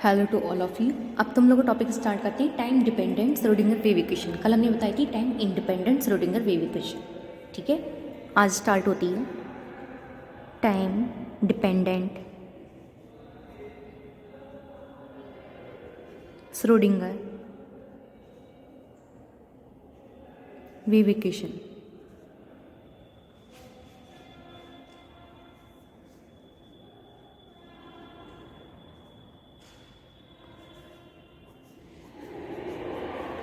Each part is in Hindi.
Hello to all of you. अब तुम लोग टॉपिक स्टार्ट करते हैं time dependent Schrodinger wave equation. कल हमने बताई थी time independent Schrodinger wave equation. ठीक है, आज स्टार्ट होती है time dependent Schrodinger wave equation.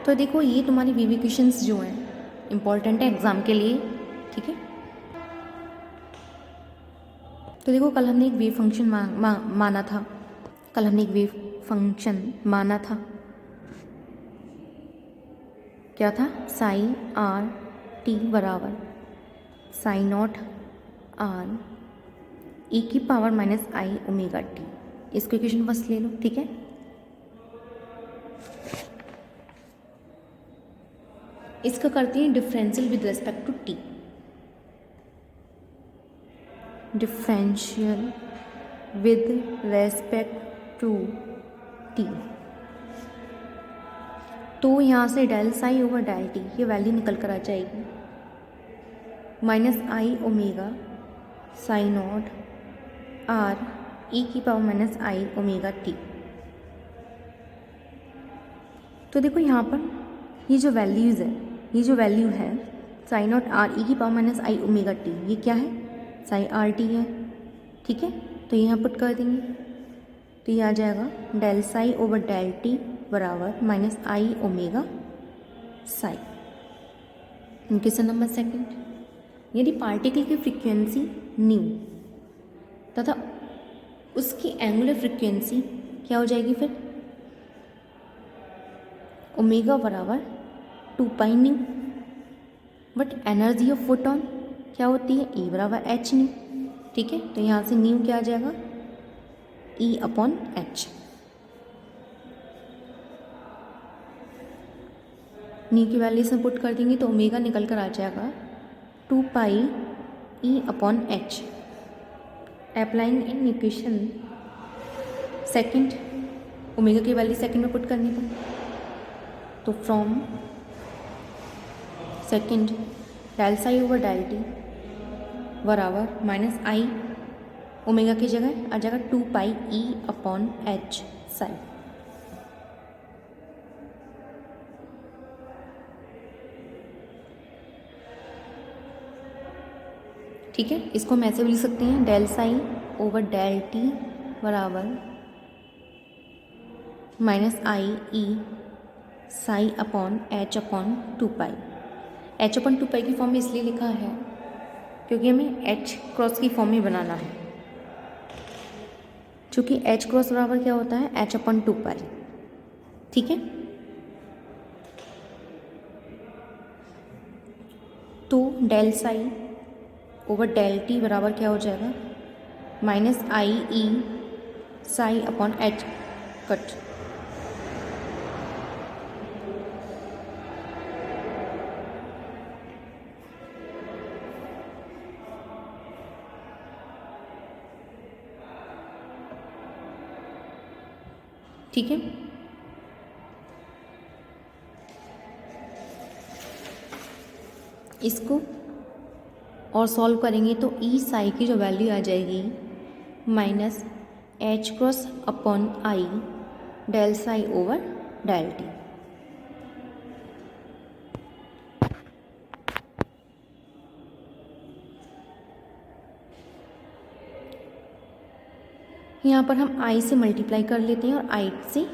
तो देखो, ये तुम्हारी वेव इक्वेशंस जो हैं इम्पॉर्टेंट है एग्ज़ाम के लिए। ठीक है, तो देखो कल हमने एक वेव फंक्शन माना था। कल हमने एक वेव फंक्शन माना था, क्या था? साई आर टी बराबर साई नॉट आर ई की power minus i omega t. इसको इक्वेशन बस ले लो। ठीक है, इसका करते हैं differential with respect to t. Differential with respect to t. तो यहाँ से del psi over del t ये वैल्यू निकल कर आ जाएगी minus i omega psi naught r e की power minus i omega t. तो देखो यहाँ पर ये जो वैल्यूज़ है, ये जो वैल्यू है साई नॉट आर ई की power minus i omega T, ये क्या है? साई आर टी है। ठीक है, तो यहाँ पुट कर देंगे तो ये आ जाएगा del psi over del t बराबर minus i omega psi. Question number second, यदि पार्टिकल की फ्रीक्वेंसी न्यू तथा उसकी एंगुलर फ्रीक्वेंसी क्या हो जाएगी फिर? ओमेगा बराबर 2 pi nu, but energy of photon क्या होती है? ई बराबर एच न्यू। ठीक है, तो यहाँ से न्यू क्या आ जाएगा? E upon h. न्यू की वैल्यू से पुट कर देंगे तो ओमेगा निकल कर आ जाएगा 2 pi E upon h. Applying in equation second, omega की वैल्यू सेकंड में पुट करने पर, तो from second del psi over del t बराबर माइनस आई ओमेगा की जगह आ जाएगा 2 pi E upon h psi. ठीक है, इसको हम ऐसे भी लिख सकते हैं del psi over del t बराबर minus i e psi upon H upon 2 pi. H upon 2 पाई की फॉर्म में इसलिए लिखा है क्योंकि हमें एच क्रॉस की फॉर्म में बनाना है, चूँकि एच क्रॉस बराबर क्या होता है? H upon 2 pi. ठीक है, तो del psi over del t बराबर क्या हो जाएगा? Minus i e psi upon h cut. ठीक है, इसको और सॉल्व करेंगे तो ई साई की जो वैल्यू आ जाएगी minus h cross upon i del psi over del t. यहाँ पर हम आई से मल्टीप्लाई कर लेते हैं और आई से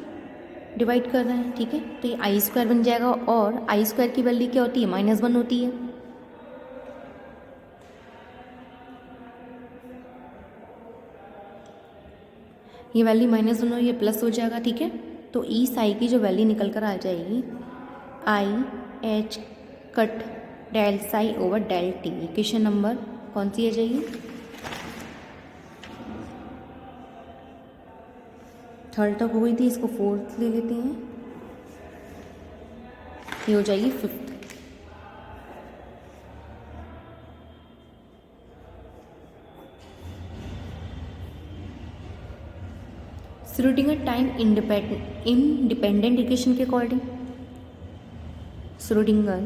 डिवाइड कर रहे हैं। ठीक है, तो ये आई स्क्वायर बन जाएगा और आई स्क्वायर की वैल्यू क्या होती है? -1 होती है। ये वैल्यू -1 और ये प्लस हो जाएगा। ठीक है, तो ई साई की जो वैल्यू निकल कर आ जाएगी i h cut del psi over del t. Equation number कौन सी आ जाएगी? थर्ड तक हो गई थी, इसको फोर्थ ले लेते हैं, ये हो जाएगी fifth. Schrodinger time independent equation के according, Schrodinger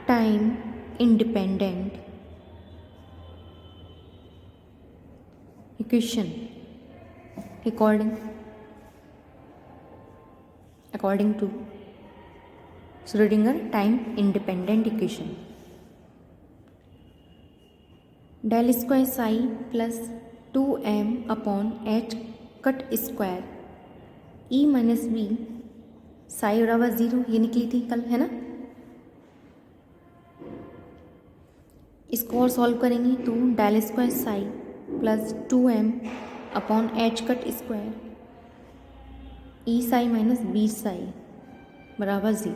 time independent equation के according to Schrodinger time independent equation, del square psi plus 2m upon h cut square E minus B psi बराबर 0, ये निकली थी कल, है ना। इसको और सॉल्व करेंगे तो del square psi plus 2m upon h cut square E psi minus B psi बराबर 0,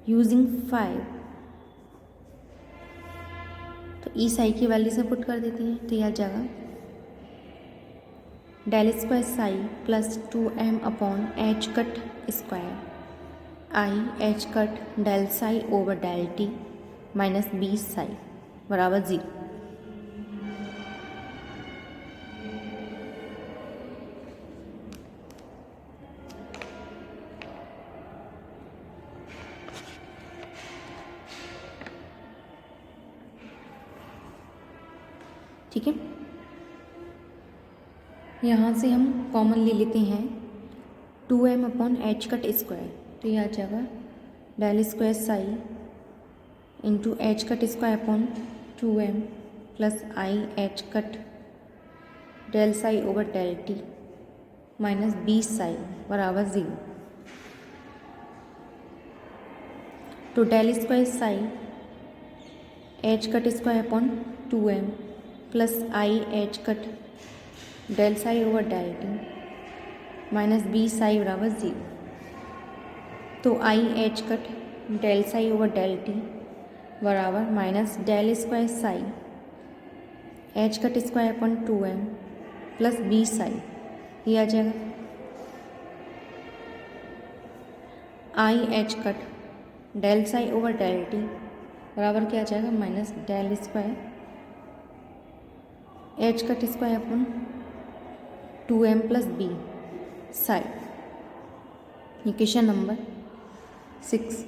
यूजिंग 5। तो ई साई की वैल्यू से पुट कर देते हैं, तो यह जाएगा del square psi plus 2m upon h cut square i h cut del psi over del t minus B psi बराबर 0। ठीक है, यहाँ से हम कॉमन ले लेते हैं 2m upon h cut square, तो यह आ जाएगा del square psi into h cut square upon 2m plus i h cut del psi over del t minus B psi बराबर 0। तो del square psi h cut square upon 2m plus i h cut del psi over del t minus B psi बराबर 0। तो i h cut del psi over del t बराबर minus del square psi h cut square upon 2m plus b psi, ये आ जाएगा i h cut del psi over del t बराबर क्या आ जाएगा minus del square h cut square upon 2m plus b psi, equation number 6।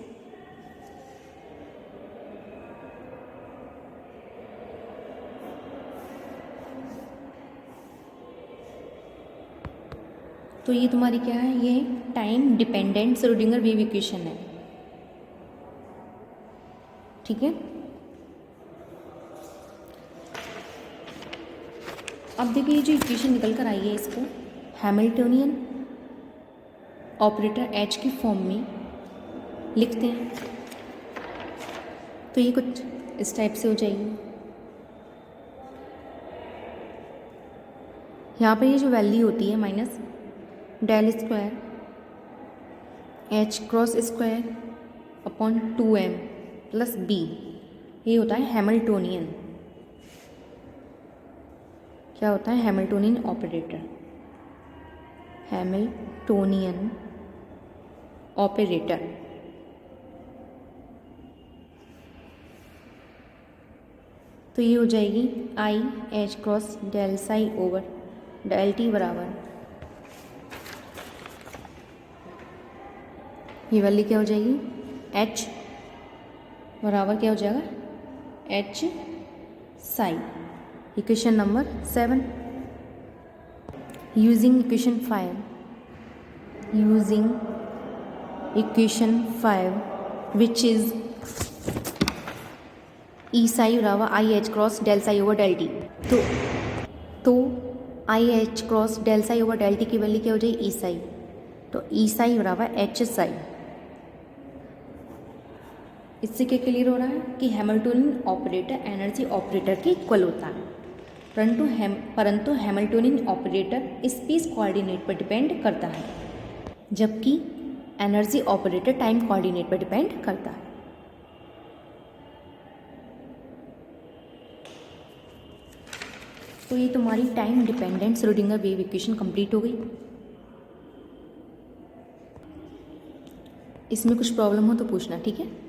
तो ये तुम्हारी क्या है, ये time dependent Schrodinger wave equation है। ठीक है, अब देखिए ये जो इक्वेशन निकल कर आई है इसको हैमिल्टोनियन ऑपरेटर एच की फॉर्म में लिखते हैं, तो ये कुछ इस टाइप से हो जाएगी। यहाँ पर ये जो वैल्यू होती है minus del square h cross square upon 2m plus b, ये होता है हैमिल्टोनियन। क्या होता है, हैमिल्टोनियन ऑपरेटर, हैमिल्टोनियन ऑपरेटर। तो ये हो जाएगी i h cross del psi over del t बराबर, ये वाली क्या हो जाएगी एच बराबर क्या हो जाएगा h psi, equation number 7। Using equation 5 which is E psi बराबर i h cross del psi over del t. तो i h cross del psi over del t की वैल्यू क्या हो जाएगी ई साई, तो ई साई बराबर एच साई। इससे क्या क्लियर हो रहा है कि हैमिल्टोनियन ऑपरेटर एनर्जी ऑपरेटर के इक्वल होता है, परंतु हैमिल्टोनियन ऑपरेटर स्पेस कोऑर्डिनेट पर डिपेंड करता है, जबकि एनर्जी ऑपरेटर टाइम कोऑर्डिनेट पर डिपेंड करता है। तो ये तुम्हारी time dependent Schrodinger wave equation complete हो गई। इसमें कुछ प्रॉब्लम हो तो पूछना, ठीक है।